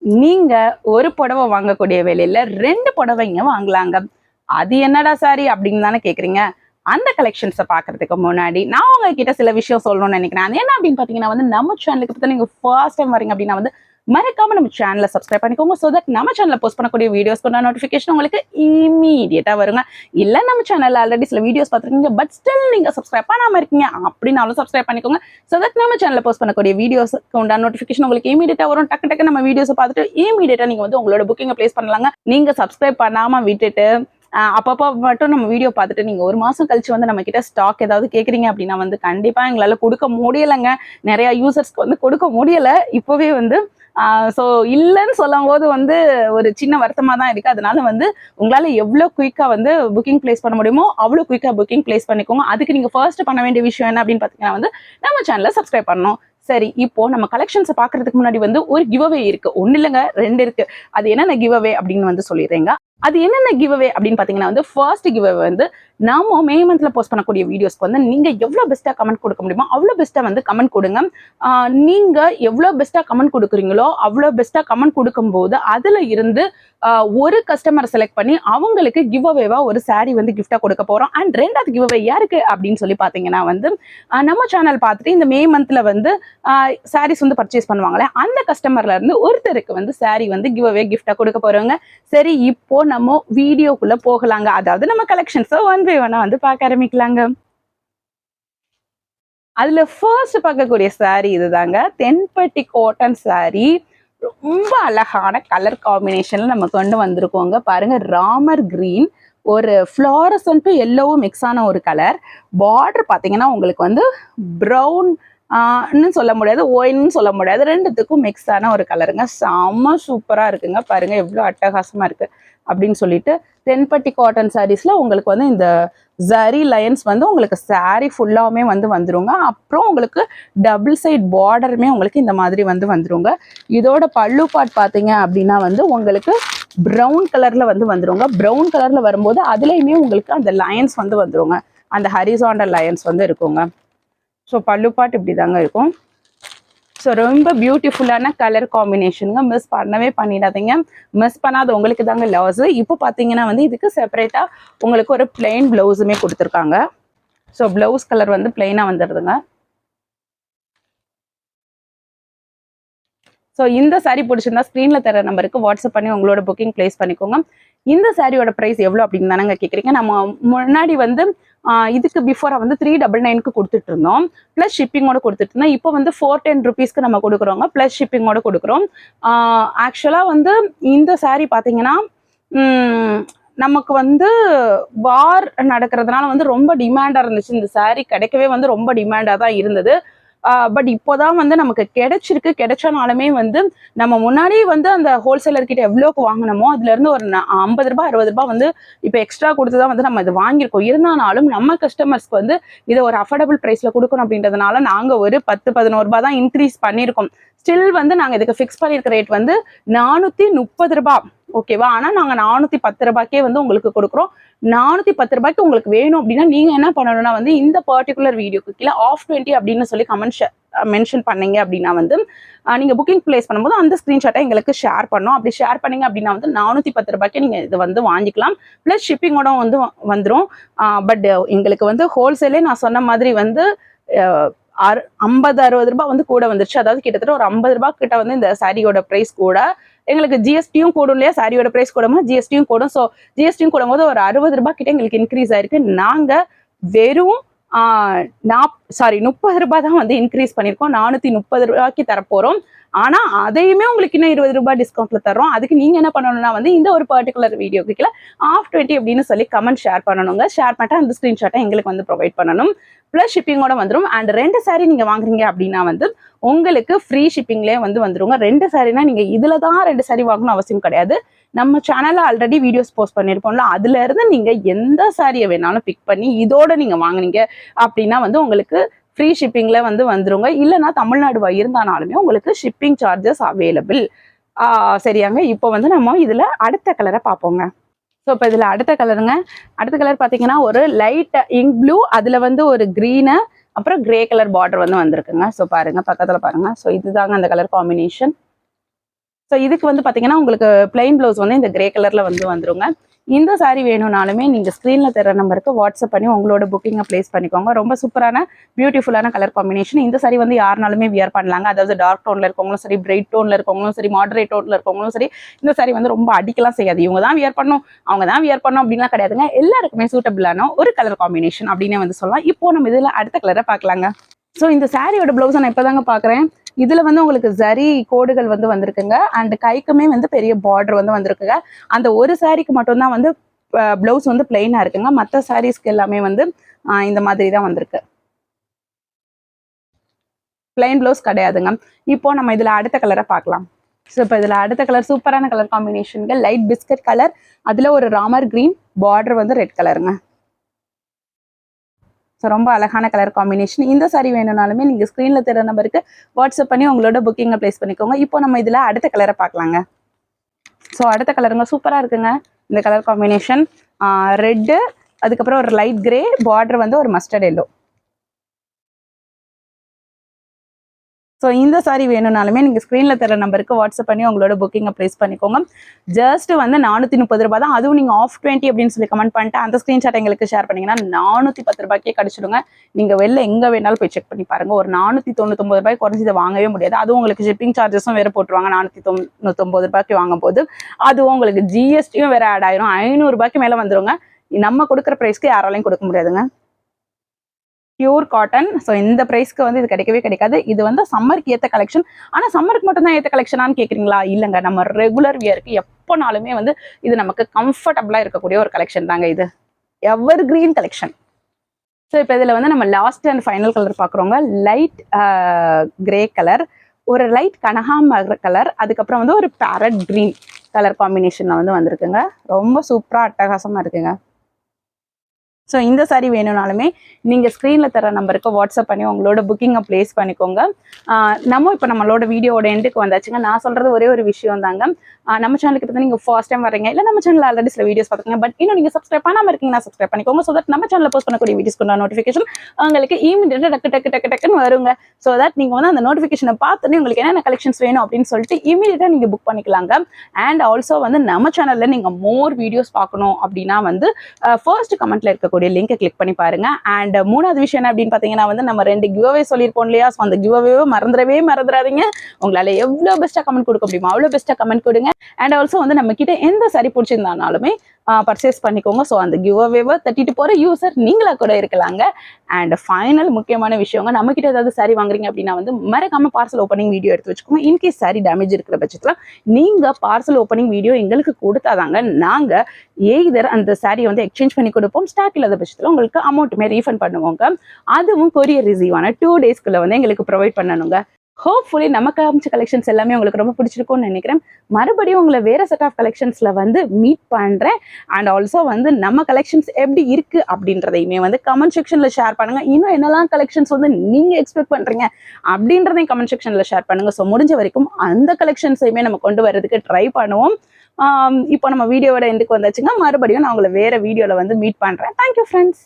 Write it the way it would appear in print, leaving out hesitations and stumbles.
நீங்க ஒரு புடவை வாங்கக்கூடிய விலையில 2 புடவைங்க வாங்கலாங்க. அது என்னடா சாரி அப்படின்னு தானே கேக்குறீங்க. அந்த கலெக்ஷன்ஸை பாக்குறதுக்கு முன்னாடி நான் உங்ககிட்ட சில விஷயம் சொல்லணும்னு நினைக்கிறேன். அது என்ன அப்படின்னு பாத்தீங்கன்னா வந்து நம்ம சேனலுக்கு பத்தி நீங்க ஃபர்ஸ்ட் டைம் வரீங்க அப்படின்னா வந்து மறக்காம நம்ம சேனலை சப்ஸ்கிரைப் பண்ணிக்கோங்க. சோ தட் நம்ம சேனல்ல போஸ்ட் பண்ணக்கூடிய வீடியோஸ்க்கு நோட்டிபிகேஷன் உங்களுக்கு இமீடியட்டா வருங்க. இல்ல நம்ம சேனல்ல ஆல்ரெடி சில வீடியோஸ் பார்த்துருக்கீங்க பட் ஸ்டில் நீங்க சப்ஸ்கிரைப் பண்ணாம இருக்கீங்க அப்படின்னாலும் சப்ஸ்கிரைப் பண்ணிக்கோங்க. சோ தட் நம்ம சேனல்ல போஸ்ட் பண்ணக்கூடிய வீடியோஸ்க்கு உண்டான நோட்டிபிகேஷன் உங்களுக்கு இமீடியட்டா வரும். டக்கு டக்கு நம்ம வீடியோஸ் பார்த்துட்டு இமீடியட்டா நீங்க வந்து உங்களோட புக்கிங்கை பிளேஸ் பண்ணலாங்க. நீங்க சப்ஸ்கிரைப் பண்ணாம விட்டுட்டு அப்பப்போ மட்டும் நம்ம வீடியோ பார்த்துட்டு நீங்க ஒரு மாசம் கழிச்சு வந்து நம்ம கிட்ட ஸ்டாக் ஏதாவது கேக்குறீங்க அப்படின்னா வந்து கண்டிப்பா எங்களால கொடுக்க முடியலைங்க. நிறைய யூசர்ஸ்க்கு வந்து கொடுக்க முடியல இப்பவே வந்து. ஸோ இல்லைன்னு சொல்லும் போது வந்து ஒரு சின்ன வருத்தமா தான் இருக்கு. அதனால வந்து உங்களால எவ்வளவு குயிக்கா வந்து புக்கிங் பிளேஸ் பண்ண முடியுமோ அவ்வளவு குயிக்கா புக்கிங் பிளேஸ் பண்ணிக்கோங்க. அதுக்கு நீங்க ஃபர்ஸ்ட் பண்ண வேண்டிய விஷயம் என்ன அப்படின்னு பாத்தீங்கன்னா வந்து நம்ம சேனலை சப்ஸ்கிரைப் பண்ணணும். சரி, இப்போ நம்ம கலெக்ஷன்ஸை பாக்குறதுக்கு முன்னாடி வந்து ஒரு கிவ் அவே இருக்கு. ஒன்னு இல்லைங்க, 2 இருக்கு. அது என்னென்ன கிவ் அவே அப்படின்னு வந்து சொல்லிடுறேங்க. அது என்னென்ன கிவ் அவே அப்படின்னு பாத்தீங்கன்னா வந்து ஃபர்ஸ்ட் கிவ் அவே வந்து நாம மே மந்த்ல போஸ்ட் பண்ணக்கூடிய வீடியோஸ்க்கு வந்து நீங்க எவ்வளவு பெஸ்டா கமெண்ட் கொடுக்க முடியுமோ அவ்வளவு பெஸ்டா வந்து கமெண்ட் கொடுங்க. நீங்க எவ்வளவு பெஸ்டா கமெண்ட் கொடுக்குறீங்களோ அவ்வளவு பெஸ்டா கமெண்ட் கொடுக்கும்போது அதுல இருந்து ஒரு கஸ்டமர் செலக்ட் பண்ணி அவங்களுக்கு கிவ் அவேவா ஒரு சாரி வந்து கிஃப்டா கொடுக்க போறோம். அண்ட் 2வது கிவ் அவே யாருக்கு அப்படின்னு சொல்லி பாத்தீங்கன்னா வந்து நம்ம சேனல் பார்த்துட்டு இந்த மே மந்த்ல வந்து சாரீஸ் வந்து பர்ச்சேஸ் பண்ணுவாங்களே அந்த கஸ்டமர்ல இருந்து ஒருத்தருக்கு வந்து சாரி வந்து கிவ் அவே கிஃப்டா கொடுக்க போறோங்க. சரி, இப்போ நம்ம வீடியோக்குள்ள போகலாங்க. அதாவது நம்ம கலெக்ஷன்ஸ் ஒன் பை ஒன்னா வந்து பார்க்க ஆரம்பிக்கலாங்க. அதுல ஃபர்ஸ்ட் பார்க்கக்கூடிய சாரி இதுதாங்க. தென்பட்டி காட்டன் சாரி. ரொம்ப அழகான கலர் காம்பினேஷன்ல நம்ம கொண்டு வந்திருக்கோங்க. பாருங்க, ராமர் கிரீன் ஒரு ஃப்ளாரசன்ட்டும் எல்லோவும் மிக்ஸ் ஆன ஒரு கலர். பார்டர் பார்த்தீங்கன்னா உங்களுக்கு வந்து ப்ரௌன் சொல்ல முடியாது, ஒயின்னு சொல்ல முடியாது, ரெண்டுத்துக்கும் மிக்ஸ் ஆன ஒரு கலருங்க. செம்ம சூப்பரா இருக்குங்க. பாருங்க எவ்வளோ அட்டகாசமா இருக்கு அப்படின்னு சொல்லிட்டு. தென்பட்டி காட்டன் சாரீஸ்ல உங்களுக்கு வந்து இந்த ஜரி லைன்ஸ் வந்து உங்களுக்கு சாரி ஃபுல்லாவுமே வந்து வந்துருங்க. அப்புறம் உங்களுக்கு டபுள் சைட் பார்டருமே உங்களுக்கு இந்த மாதிரி வந்து வந்துருங்க. இதோட பல்லு பார்ட் பார்த்தீங்க அப்படின்னா வந்து உங்களுக்கு ப்ரௌன் கலர்ல வந்து வந்துருங்க. ப்ரௌன் கலர்ல வரும்போது அதுலயுமே உங்களுக்கு அந்த லைன்ஸ் வந்து வந்துருங்க. அந்த ஹரிசாண்டல் லைன்ஸ் வந்து இருக்குங்க. ஸோ பல்லு பார்ட் இப்படி தாங்க இருக்கும். ஸோ ரொம்ப பியூட்டிஃபுல்லான கலர் காம்பினேஷனுங்க. மிஸ் பண்ணவே பண்ணிடாதீங்க. மிஸ் பண்ணாத உங்களுக்கு தாங்க லாஸ். இப்போ பார்த்தீங்கன்னா வந்து இதுக்கு செப்பரேட்டாக உங்களுக்கு ஒரு பிளெயின் பிளவுஸுமே கொடுத்துருக்காங்க. ஸோ பிளவுஸ் கலர் வந்து பிளெயினாக வந்துடுதுங்க. ஸோ இந்த சாரீ பிடிச்சிருந்தா ஸ்க்ரீன்ல தர நம்பருக்கு வாட்ஸ்அப் பண்ணி உங்களோட புக்கிங் பிளேஸ் பண்ணிக்கோங்க. இந்த சாரியோட ப்ரைஸ் எவ்வளோ அப்படின்னு தானங்க கேட்குறீங்க. நம்ம முன்னாடி வந்து இதுக்கு பிஃபோராக வந்து 399க்கு கொடுத்துட்டு இருந்தோம். ப்ளஸ் ஷிப்பிங்கோட கொடுத்துட்டு இருந்தோம். இப்போ வந்து 410 ருபீஸ்க்கு நம்ம கொடுக்குறோங்க. ப்ளஸ் ஷிப்பிங்கோட கொடுக்குறோம். ஆக்சுவலாக வந்து இந்த சாரீ பார்த்தீங்கன்னா நமக்கு வந்து வார் நடக்கிறதுனால வந்து ரொம்ப டிமாண்டாக இருந்துச்சு. இந்த சாரீ கிடைக்கவே வந்து ரொம்ப டிமாண்டாக தான் இருந்தது. பட் இப்போதான் வந்து நமக்கு கிடைச்சிருக்கு. கிடைச்சனாலுமே வந்து நம்ம முன்னாடி வந்து அந்த ஹோல்சேலர் கிட்ட எவ்வளோக்கு வாங்கினோமோ அதுல இருந்து ஒரு 50 ரூபாய் 60 ரூபாய் வந்து இப்போ எக்ஸ்ட்ரா கொடுத்துதான் வந்து நம்ம இது வாங்கியிருக்கோம். இருந்தாலும் நம்ம கஸ்டமர்ஸ்க்கு வந்து இதை ஒரு அஃபோர்டபுள் பிரைஸ்ல கொடுக்கணும் அப்படின்றதுனால நாங்க ஒரு 10-11 ரூபாய் தான் இன்க்ரீஸ் பண்ணியிருக்கோம். ஸ்டில் வந்து நாங்க இதுக்கு ஃபிக்ஸ் பண்ணியிருக்க ரேட் வந்து 430 ரூபாய். ஓகேவா? ஆனா நாங்க 410 ரூபாய்க்கே வந்து உங்களுக்கு கொடுக்குறோம். 410 ரூபாய்க்கு உங்களுக்கு வேணும் அப்படின்னா நீங்க என்ன பண்ணணும்னா வந்து இந்த பர்டிகுலர் வீடியோக்கு கீழே ஆஃப் 20 அப்படின்னு சொல்லி மென்ஷன் பண்ணீங்க அப்படின்னா வந்து நீங்க புக்கிங் பிளேஸ் பண்ணும்போது அந்த ஸ்கிரீன்ஷாட்டை எங்களுக்கு ஷேர் பண்ணோம். அப்படி ஷேர் பண்ணீங்க அப்படின்னா வந்து 410 ரூபாய்க்கு நீங்க இதை வந்து வாங்கிக்கலாம். பிளஸ் ஷிப்பிங்கோட வந்து வந்துடும். பட் எங்களுக்கு வந்து ஹோல்சேலே நான் சொன்ன மாதிரி வந்து 50-60 ரூபாய் வந்து கூட வந்துருச்சு. அதாவது கிட்டத்தட்ட ஒரு 50 ரூபாய் கிட்ட வந்து இந்த சாரியோட பிரைஸ் கூட. எங்களுக்கு ஜிஎஸ்டியும் கூடும் இல்லையா? சாரியோட பிரைஸ் கூடும், ஜிஎஸ்டியும் கூடும். ஸோ ஜிஎஸ்டியும் கூடும் போது ஒரு 60 ரூபாய் கிட்ட எங்களுக்கு இன்க்ரீஸ் ஆயிருக்கு. நாங்க வெறும் 30 ரூபாய் தான் வந்து இன்க்ரீஸ் பண்ணியிருக்கோம். 430 ரூபாய்க்கு தரப்போறோம். ஆனா அதையுமே உங்களுக்கு இன்னும் 20 ரூபாய் டிஸ்கவுண்ட்ல தரோம். அதுக்கு நீங்க என்ன பண்ணணும்னா வந்து இந்த ஒரு பர்டிகுலர் வீடியோக்கு கீழே ஆஃப் 20 அப்படின்னு சொல்லி கமெண்ட் ஷேர் பண்ணணுங்க. ஷேர் பண்ணிட்டு அந்த ஸ்கிரீன்ஷாட்டை எங்களுக்கு வந்து ப்ரொவைட் பண்ணணும். பிளஸ் ஷிப்பிங்கோட வந்துடும். அண்ட் 2 சாரி நீங்க வாங்குறீங்க அப்படின்னா வந்து உங்களுக்கு ஃப்ரீ ஷிப்பிங்லேயே வந்து வந்துருங்க. 2 சாரினா நீங்க இதுல தான் 2 சாரி வாங்கணும் அவசியம் கிடையாது. நம்ம சேனல்ல ஆல்ரெடி வீடியோஸ் போஸ்ட் பண்ணிருப்போம்ல, அதுல இருந்து நீங்க எந்த சாரியை வேணாலும் பிக் பண்ணி இதோட நீங்க வாங்குனீங்க அப்படின்னா வந்து உங்களுக்கு ஃப்ரீ ஷிப்பிங்ல வந்து வந்துருங்க. இல்லைன்னா தமிழ்நாடு இருந்தானாலுமே உங்களுக்கு ஷிப்பிங் சார்ஜஸ் அவைலபிள். சரியாங்க. இப்போ வந்து நம்ம இதுல அடுத்த கலரை பார்ப்போங்க. ஸோ இப்போ இதில் அடுத்த கலருங்க. அடுத்த கலர் பார்த்தீங்கன்னா ஒரு லைட் இங்க் ப்ளூ, அதில் வந்து ஒரு க்ரீனு, அப்புறம் கிரே கலர் பார்டர் வந்து வந்திருக்குங்க. ஸோ பாருங்க, பக்கத்தில் பாருங்க. ஸோ இதுதாங்க அந்த கலர் காம்பினேஷன். ஸோ இதுக்கு வந்து பார்த்தீங்கன்னா உங்களுக்கு பிளைன் ப்ளவுஸ் வந்து இந்த கிரே கலரில் வந்து வந்துருங்க. இந்த சாரீ வேணும்னாலுமே நீங்கள் ஸ்க்ரீனில் தர நம்பருக்கு வாட்ஸ்அப் பண்ணி உங்களோட புக்கிங்கை ப்ளேஸ் பண்ணிக்கோங்க. ரொம்ப சூப்பரான பியூட்டிஃபுல்லான கலர் காம்பினேஷன். இந்த சாரீ வந்து யாருனாலுமே வியர் பண்ணலாங்க. அதாவது டார்க் டோனில் இருக்கவங்களும் சரி, பிரைட் டோனில் இருக்கவங்களும் சரி, மாடரேட் டோனில் இருக்கவங்களும் சரி, இந்த சாரீ வந்து ரொம்ப அடிக்கலாம் செய்யாது. இவங்க தான் வியர் பண்ணணும், அவங்க தான் வியர் பண்ணணும் அப்படின்லாம் கிடையாதுங்க. எல்லாருக்குமே சூட்டபிளான ஒரு கலர் காம்பினேஷன் அப்படின்னு வந்து சொல்லலாம். இப்போ நம்ம இதில் அடுத்த கலரை பார்க்கலாங்க. ஸோ இந்த சாரியோட ப்ளவுஸை நான் இப்போ தாங்க பார்க்குறேன். இதில் வந்து உங்களுக்கு ஜரி கோடுகள் வந்து வந்திருக்குங்க. அண்ட் கைக்குமே வந்து பெரிய பார்டர் வந்து வந்திருக்குங்க. அந்த ஒரு சாரிக்கு மட்டும்தான் வந்து ப்ளவுஸ் வந்து பிளெயினாக இருக்குங்க. மற்ற சாரீஸ்க்கு எல்லாமே வந்து இந்த மாதிரி தான் வந்திருக்கு. பிளைன் ப்ளவுஸ் கிடையாதுங்க. இப்போ நம்ம இதில் அடுத்த கலரை பார்க்கலாம். ஸோ இப்போ இதில் அடுத்த கலர் சூப்பரான கலர் காம்பினேஷனுங்க. லைட் பிஸ்கட் கலர், அதில் ஒரு ராமர் கிரீன், பார்டர் வந்து ரெட் கலருங்க. ஸோ ரொம்ப அழகான கலர் காம்பினேஷன். இந்த சாரீ வேணும்னாலுமே நீங்கள் ஸ்க்ரீனில் தர நம்பருக்கு வாட்ஸ்அப் பண்ணி உங்களோட புக்கிங்கை ப்ளேஸ் பண்ணிக்கோங்க. இப்போ நம்ம இதில் அடுத்த கலரை பார்க்கலாங்க. ஸோ அடுத்த கலருங்க சூப்பராக இருக்குங்க. இந்த கலர் காம்பினேஷன் ரெட்டு, அதுக்கப்புறம் ஒரு லைட் கிரே, பார்டர் வந்து ஒரு மஸ்டர்ட் எல்லோ. ஸோ இந்த சாரீ வேணும்னாலுமே நீங்கள் ஸ்க்ரீனில் தர நம்பருக்கு வாட்ஸ்அப் பண்ணி உங்களோட புக்கிங்கை ப்ளேஸ் பண்ணிக்கோங்க. ஜஸ்ட் வந்து 430 ரூபா தான். அதுவும் நீங்கள் ஆஃப் 20 அப்படின்னு சொல்லி கமெண்ட் பண்ணிட்டு அந்த ஸ்க்ரீன்ஷாட் எங்களுக்கு ஷேர் பண்ணிங்கன்னா 410 ரூபாய்க்கே கிடச்சிடுங்க. நீங்கள் வெளில எங்கே வேணாலும் போய் செக் பண்ணி பாருங்கள். ஒரு 499 ரூபாய்க்கு குறைஞ்சி இதை வாங்கவே முடியாது. அதுவும் உங்களுக்கு ஷிப்பிங் சார்ஜஸும் வேறு போட்டுருவாங்க. 499 ரூபாய்க்கு வாங்கும்போது அதுவும் உங்களுக்கு ஜிஎஸ்டியும் வேறு ஆட் ஆயிரும். 500 ரூபாய்க்கு மேலே வந்துடுங்க. நம்ம கொடுக்குற ப்ரைஸ்க்கு யாராலையும் கொடுக்க முடியாதுங்க. Pure cotton. ஸோ இந்த ப்ரைஸ்க்கு வந்து இது கிடைக்கவே கிடைக்காது. இது வந்து சம்மருக்கு ஏற்ற கலெக்ஷன். ஆனால் சம்மருக்கு மட்டும் தான் ஏற்ற கலெக்ஷனான்னு கேட்குறீங்களா? இல்லைங்க, நம்ம ரெகுலர் வியருக்கு எப்போனாலுமே வந்து இது நமக்கு கம்ஃபர்டபுளாக இருக்கக்கூடிய ஒரு கலெக்ஷன் தாங்க. இது எவர் கிரீன் கலெக்ஷன். ஸோ இப்போ இதில் வந்து நம்ம லாஸ்ட் அண்ட் ஃபைனல் கலர் பார்க்குறோங்க. லைட் கிரே கலர், ஒரு லைட் கனகாம்பர கலர், அதுக்கப்புறம் வந்து ஒரு பேரட் கிரீன் கலர் காம்பினேஷனில் வந்து வந்திருக்குங்க. ரொம்ப சூப்பராக அட்டகாசமாக இருக்குங்க. ஸோ இந்த சாரீ வேணும்னாலுமே நீங்கள் ஸ்க்ரீனில் தர நம்பருக்கு வாட்ஸ்அப் பண்ணி உங்களோட புக்கிங்கை ப்ளேஸ் பண்ணிக்கோங்க. இப்போ நம்மளோட வீடியோட எண்டுக்கு வந்தாச்சுங்க. நான் சொல்கிறது ஒரே ஒரு விஷயம் தாங்க. நம்ம சேனலுக்கு இப்போ நீங்கள் ஃபர்ஸ்ட் டைம் வரீங்க, இல்லை நம்ம சேனலில் ஆல்ரெடி சில வீடியோஸ் பார்த்துக்கோங்க. பட் இன்னும் நீங்கள் சப்ஸ்கிரைப் பண்ணாமல் இருக்கீங்கன்னா சப்ஸ்கிரைப் பண்ணிக்கோங்க. ஸோ தட் நம்ம சேனலில் போஸ்ட் பண்ணக்கூடிய வீடியோஸ்க்கு நோட்டிஃபிகேஷன் உங்களுக்கு இமீடியட்டாக டக்குன்னு வருங்க. ஸோ தட் நீங்கள் வந்து அந்த நோட்டிஃபிகேஷனை பார்த்துட்டு உங்களுக்கு என்னென்ன கலெக்ஷன்ஸ் வேணும் அப்படின்னு சொல்லிட்டு இமீடியட்டாக நீங்கள் புக் பண்ணிக்கலாங்க. அண்ட் ஆல்சோ வந்து நம்ம சேனலில் நீங்கள் மோர் வீடியோஸ் பார்க்கணும் அப்படின்னா வந்து ஃபர்ஸ்ட் கமெண்ட்டில் இருக்கக்கூடிய லிங்கை கிளிக் பண்ணி பாருங்க. அண்ட் மூணாவது விஷயம் என்ன அப்படின்னு பார்த்தீங்கன்னா வந்து நம்ம 2 கிவ்அவே சொல்லியிருப்போம் இல்லையா? ஸோ அந்த கிவ்அவே மறந்துடாதீங்க. உங்களால் எவ்வளோ பெஸ்ட்டாக கமெண்ட் கொடுக்க முடியுமோ அவ்வளோ பெஸ்ட்டாக கமெண்ட் கொடுங்க. அண்ட் ஆல்சோ வந்து நம்ம கிட்ட எந்த சாரி பிடிச்சிருந்தாலுமே பர்ச்சேஸ் பண்ணிக்கோங்க. ஸோ அந்த கிவ்அவேவை தட்டிட்டு போகிற யூசர் நீங்களாக கூட இருக்கலாங்க. அண்ட் ஃபைனல் முக்கியமான விஷயங்க, நம்ம கிட்ட ஏதாவது சாரி வாங்குறீங்க அப்படின்னா வந்து மறக்காம பார்சல் ஓப்பனிங் வீடியோ எடுத்து வச்சுக்கோங்க. இன்கேஸ் சாரி டேமேஜ் இருக்கிற பட்சத்தில் நீங்கள் பார்சல் ஓப்பனிங் வீடியோ எங்களுக்கு கொடுத்தாதாங்க நாங்கள் எய்தர் அந்த சாரியை வந்து எக்ஸ்சேஞ்ச் பண்ணி கொடுப்போம். ஸ்டாக் இல்லாத பட்சத்தில் உங்களுக்கு அமௌண்ட்டுமே ரீஃபண்ட் பண்ணுவோங்க. அதுவும் கொரியர் ரிசீவான 2 டேஸ்க்குள்ள வந்து எங்களுக்கு ப்ரொவைட் பண்ணணுங்க. ஹோப்ஃபுல்லி நம்ம காமிச்ச கலெக்ஷன்ஸ் எல்லாமே உங்களுக்கு ரொம்ப பிடிச்சிருக்கும்னு நினைக்கிறேன். மறுபடியும் உங்களை வேறு செட் ஆஃப் கலெக்ஷன்ஸில் வந்து மீட் பண்ணுறேன். அண்ட் ஆல்சோ வந்து நம்ம கலெக்ஷன்ஸ் எப்படி இருக்குது அப்படின்றதையுமே வந்து கமெண்ட் செக்ஷனில் ஷேர் பண்ணுங்கள். இன்னும் என்னெல்லாம் கலெக்ஷன்ஸ் வந்து நீங்கள் எக்ஸ்பெக்ட் பண்ணுறீங்க அப்படின்றதையும் கமெண்ட் செக்ஷனில் ஷேர் பண்ணுங்கள். ஸோ முடிஞ்ச வரைக்கும் அந்த கலெக்ஷன்ஸையுமே நம்ம கொண்டு வரதுக்கு ட்ரை பண்ணுவோம். இப்போ நம்ம வீடியோவோட எண்டுக்கு வந்தாச்சுங்க. மறுபடியும் நான் உங்களை வேறு வீடியோவில் வந்து மீட் பண்ணுறேன். Thank you friends.